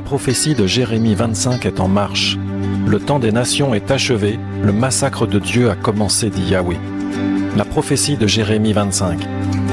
prophétie de Jérémie 25 est en marche. Le temps des nations est achevé, le massacre de Dieu a commencé, dit Yahweh. La prophétie de Jérémie 25.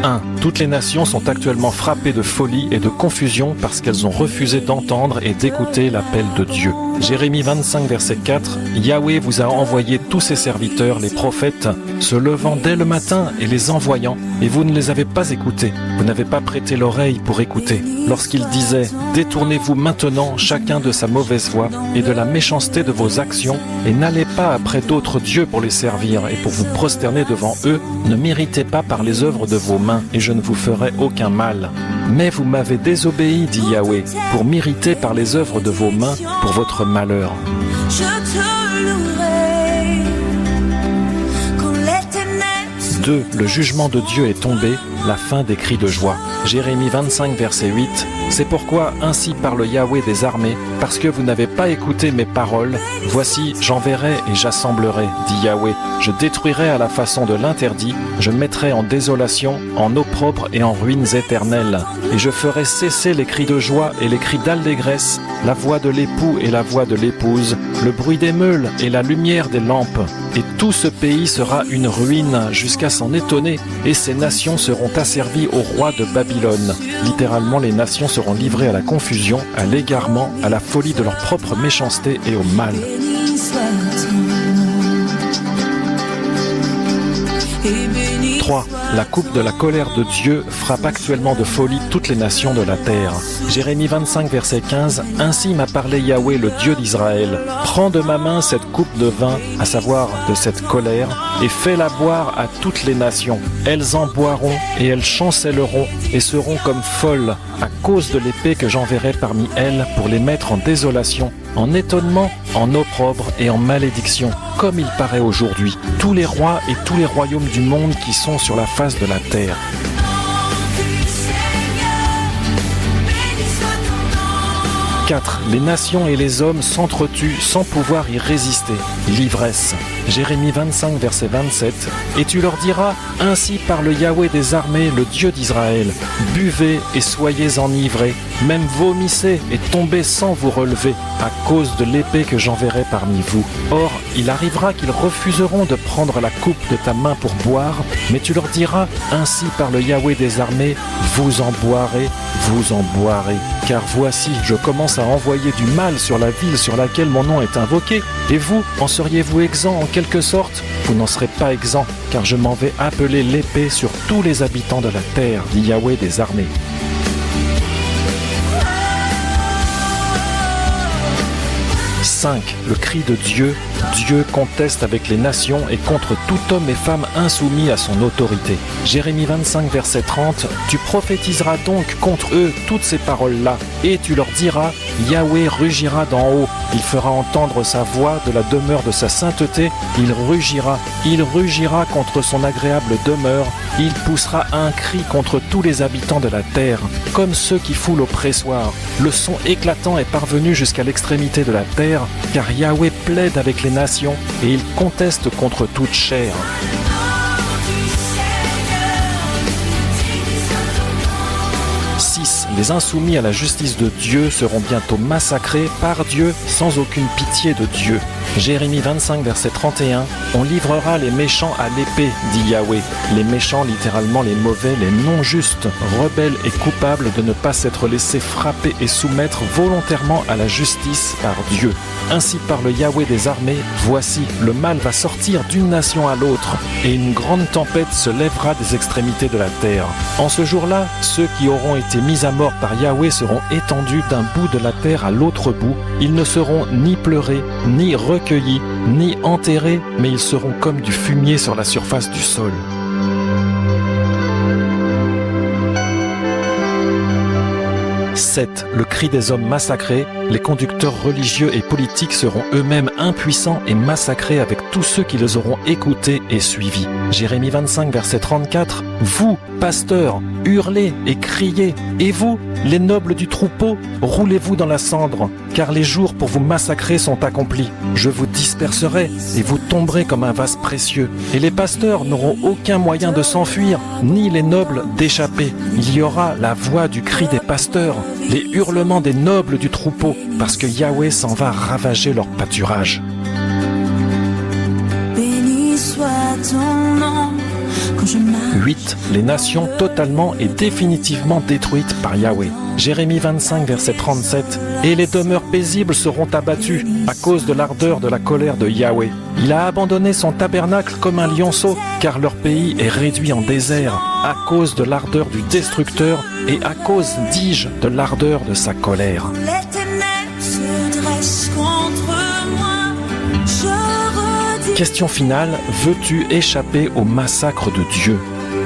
1. Toutes les nations sont actuellement frappées de folie et de confusion parce qu'elles ont refusé d'entendre et d'écouter l'appel de Dieu. Jérémie 25, verset 4. Yahweh vous a envoyé tous ses serviteurs, les prophètes, se levant dès le matin et les envoyant, et vous ne les avez pas écoutés. Vous n'avez pas prêté l'oreille pour écouter. Lorsqu'ils disaient « Détournez-vous maintenant chacun de sa mauvaise voie et de la méchanceté de vos actions, et n'allez pas après d'autres dieux pour les servir et pour vous prosterner devant eux, ne méritez pas par les œuvres de vos mains, et je ne vous ferai aucun mal. Mais vous m'avez désobéi, dit Yahweh, pour mériter par les œuvres de vos mains pour votre malheur. Je te louerai quand les ténèbres... 2. Le jugement de Dieu est tombé, la fin des cris de joie. Jérémie 25, verset 8. C'est pourquoi ainsi parle Yahweh des armées, parce que vous n'avez pas écouté mes paroles. Voici, j'enverrai et j'assemblerai, dit Yahweh. Je détruirai à la façon de l'interdit, je mettrai en désolation, en opprobre et en ruines éternelles. Et je ferai cesser les cris de joie et les cris d'allégresse, la voix de l'époux et la voix de l'épouse, le bruit des meules et la lumière des lampes. Et tout ce pays sera une ruine jusqu'à s'en étonner, et ces nations seront asservies au roi de Babylone. Littéralement, les nations seront livrées à la confusion, à l'égarement, à la folie de leur propre méchanceté et au mal. Béni soit ton nom. Et béni 3. La coupe de la colère de Dieu frappe actuellement de folie toutes les nations de la terre. Jérémie 25, verset 15. Ainsi m'a parlé Yahweh, le Dieu d'Israël. Prends de ma main cette coupe de vin, à savoir de cette colère, et fais-la boire à toutes les nations. Elles en boiront et elles chancelleront et seront comme folles à cause de l'épée que j'enverrai parmi elles pour les mettre en désolation, en étonnement, en opprobre et en malédiction, comme il paraît aujourd'hui, tous les rois et tous les royaumes du monde qui sont sur la face de la terre. 4. Les nations et les hommes s'entretuent sans pouvoir y résister. L'ivresse. Jérémie 25, verset 27. Et tu leur diras, ainsi parle Yahweh des armées, le Dieu d'Israël. Buvez et soyez enivrés, même vomissez et tombez sans vous relever, à cause de l'épée que j'enverrai parmi vous. Or, il arrivera qu'ils refuseront de prendre la coupe de ta main pour boire, mais tu leur diras, ainsi parle Yahweh des armées, vous en boirez, car voici, je commence à envoyer du mal sur la ville sur laquelle mon nom est invoqué, et vous, en seriez-vous exempt en quelque sorte? Vous n'en serez pas exempt, car je m'en vais appeler l'épée sur tous les habitants de la terre, dit Yahweh des armées. 5. Le cri de Dieu. Dieu conteste avec les nations et contre tout homme et femme insoumis à son autorité. Jérémie 25, verset 30. Tu prophétiseras donc contre eux toutes ces paroles-là, et tu leur diras, Yahweh rugira d'en haut, il fera entendre sa voix de la demeure de sa sainteté, il rugira contre son agréable demeure, il poussera un cri contre tous les habitants de la terre, comme ceux qui foulent au pressoir. Le son éclatant est parvenu jusqu'à l'extrémité de la terre, car Yahweh plaide avec les nations et il conteste contre toute chair. Les insoumis à la justice de Dieu seront bientôt massacrés par Dieu sans aucune pitié de Dieu. Jérémie 25, verset 31. On livrera les méchants à l'épée, dit Yahweh. Les méchants, littéralement les mauvais, les non-justes, rebelles et coupables de ne pas s'être laissés frapper et soumettre volontairement à la justice par Dieu. Ainsi parle Yahweh des armées, voici, le mal va sortir d'une nation à l'autre, et une grande tempête se lèvera des extrémités de la terre. En ce jour-là, ceux qui auront été mis à mort par Yahweh seront étendus d'un bout de la terre à l'autre bout. Ils ne seront ni pleurés, ni recueillis, ni enterrés, mais ils seront comme du fumier sur la surface du sol. « 7. Le cri des hommes massacrés, les conducteurs religieux et politiques seront eux-mêmes impuissants et massacrés avec tous ceux qui les auront écoutés et suivis. » Jérémie 25, verset 34. « Vous, pasteurs, hurlez et criez, et vous, les nobles du troupeau, roulez-vous dans la cendre, car les jours pour vous massacrer sont accomplis. Je vous disperserai et vous tomberez comme un vase précieux. Et les pasteurs n'auront aucun moyen de s'enfuir, ni les nobles d'échapper. Il y aura la voix du cri des pasteurs, les hurlements des nobles du troupeau, parce que Yahweh s'en va ravager leur pâturage. Béni soit ton nom quand je marche. 8. Les nations totalement et définitivement détruites par Yahweh. Jérémie 25, verset 37. Et les demeures paisibles seront abattues à cause de l'ardeur de la colère de Yahweh. Il a abandonné son tabernacle comme un lionceau, car leur pays est réduit en désert à cause de l'ardeur du destructeur et à cause, dis-je, de l'ardeur de sa colère. Les ténèbres se dressent contre moi. Je redis. Question finale, veux-tu échapper au massacre de Dieu ?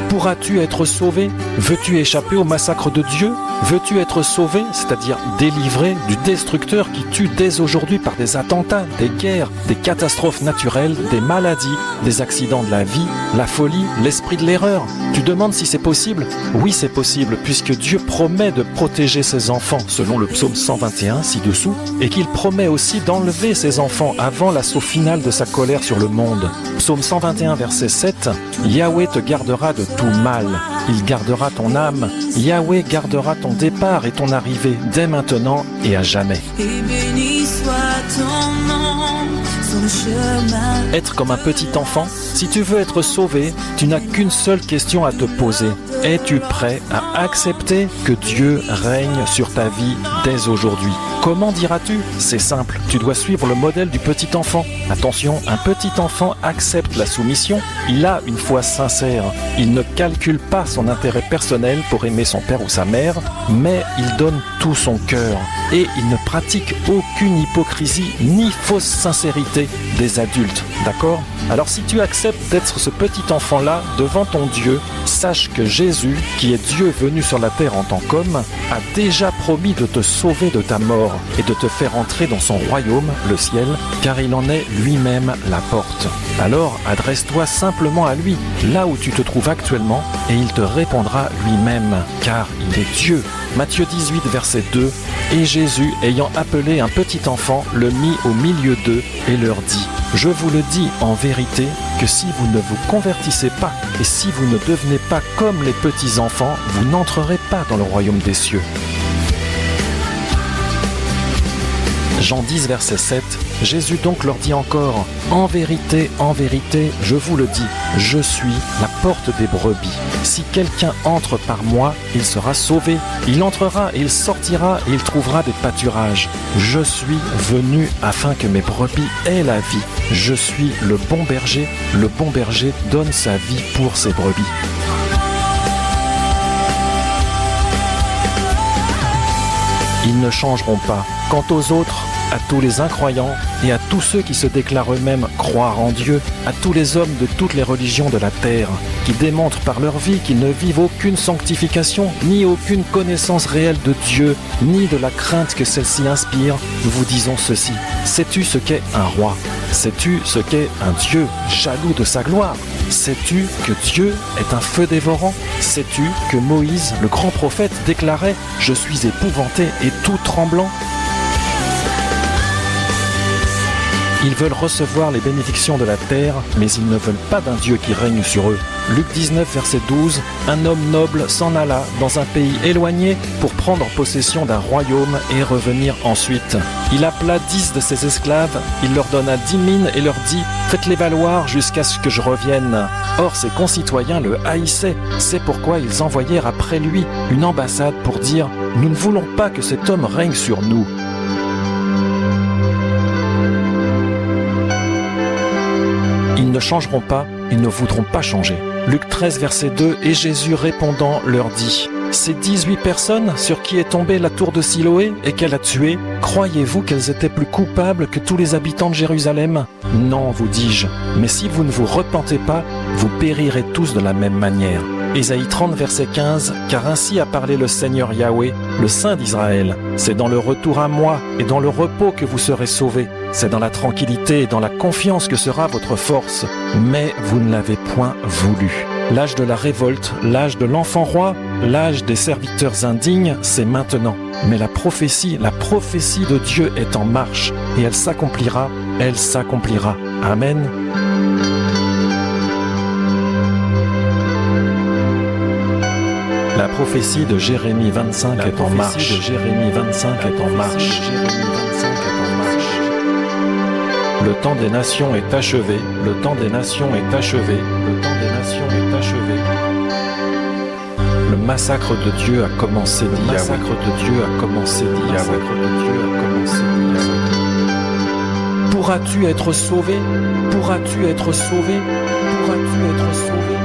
Pourras-tu être sauvé ? Veux-tu échapper au massacre de Dieu ? Veux-tu être sauvé, c'est-à-dire délivré du destructeur qui tue dès aujourd'hui par des attentats, des guerres, des catastrophes naturelles, des maladies, des accidents de la vie, la folie, l'esprit de l'erreur ? Tu demandes si c'est possible ? Oui, c'est possible, puisque Dieu promet de protéger ses enfants, selon le psaume 121 ci-dessous, et qu'il promet aussi d'enlever ses enfants avant l'assaut final de sa colère sur le monde. Psaume 121, verset 7, « Yahweh te gardera de tout mal. Il gardera ton âme. Yahweh gardera ton départ et ton arrivée dès maintenant et à jamais. » Et béni soit ton nom sur le chemin. Être comme un petit enfant, si tu veux être sauvé, tu n'as qu'une seule question à te poser. Es-tu prêt à accepter que Dieu règne sur ta vie dès aujourd'hui ? Comment diras-tu ? C'est simple, tu dois suivre le modèle du petit enfant. Attention, un petit enfant accepte la soumission, il a une foi sincère. Il ne calcule pas son intérêt personnel pour aimer son père ou sa mère, mais il donne tout son cœur. Et il ne pratique aucune hypocrisie ni fausse sincérité des adultes, d'accord ? Alors si tu acceptes d'être ce petit enfant-là devant ton Dieu, sache que Jésus, qui est Dieu venu sur la terre en tant qu'homme, a déjà promis de te sauver de ta mort et de te faire entrer dans son royaume, le ciel, car il en est lui-même la porte. Alors adresse-toi simplement à lui, là où tu te trouves actuellement, et il te répondra lui-même, car il est Dieu. Matthieu 18, verset 2, « Et Jésus, ayant appelé un petit enfant, le mit au milieu d'eux et leur dit, « Je vous le dis en vérité, que si vous ne vous convertissez pas, et si vous ne devenez pas comme les petits enfants, vous n'entrerez pas dans le royaume des cieux. » Jean 10, verset 7, Jésus donc leur dit encore, « En vérité, je vous le dis, je suis la porte des brebis. Si quelqu'un entre par moi, il sera sauvé. Il entrera et il sortira et il trouvera des pâturages. Je suis venu afin que mes brebis aient la vie. Je suis le bon berger donne sa vie pour ses brebis. » Ils ne changeront pas. Quant aux autres, à tous les incroyants et à tous ceux qui se déclarent eux-mêmes croire en Dieu, à tous les hommes de toutes les religions de la terre, qui démontrent par leur vie qu'ils ne vivent aucune sanctification, ni aucune connaissance réelle de Dieu, ni de la crainte que celle-ci inspire, nous vous disons ceci. Sais-tu ce qu'est un roi ? Sais-tu ce qu'est un Dieu jaloux de sa gloire ? Sais-tu que Dieu est un feu dévorant ? Sais-tu que Moïse, le grand prophète, déclarait « Je suis épouvanté et tout tremblant » ? Ils veulent recevoir les bénédictions de la terre, mais ils ne veulent pas d'un Dieu qui règne sur eux. Luc 19, verset 12, un homme noble s'en alla dans un pays éloigné pour prendre possession d'un royaume et revenir ensuite. Il appela 10 de ses esclaves, il leur donna 10 mines et leur dit « Faites-les valoir jusqu'à ce que je revienne ». Or ses concitoyens le haïssaient, c'est pourquoi ils envoyèrent après lui une ambassade pour dire « Nous ne voulons pas que cet homme règne sur nous ». Ils ne changeront pas, ils ne voudront pas changer. Luc 13, verset 2, et Jésus répondant leur dit, « Ces 18 personnes sur qui est tombée la tour de Siloé et qu'elle a tuées, croyez-vous qu'elles étaient plus coupables que tous les habitants de Jérusalem ? Non, vous dis-je, mais si vous ne vous repentez pas, vous périrez tous de la même manière. » Ésaïe 30, verset 15, « Car ainsi a parlé le Seigneur Yahweh, le Saint d'Israël. C'est dans le retour à moi et dans le repos que vous serez sauvés. C'est dans la tranquillité et dans la confiance que sera votre force. Mais vous ne l'avez point voulu. » L'âge de la révolte, l'âge de l'enfant roi, l'âge des serviteurs indignes, c'est maintenant. Mais la prophétie de Dieu est en marche et elle s'accomplira. Amen. La prophétie de Jérémie 25 est en marche. Jérémie 25 est en marche. Le temps des nations est achevé. Le temps des nations est achevé. Le temps des nations est achevé. Le massacre de Dieu a commencé, dit Yahweh. Le massacre de Dieu a commencé, dit Yahweh. Pourras-tu être sauvé? Pourras-tu être sauvé? Pourras-tu être sauvé?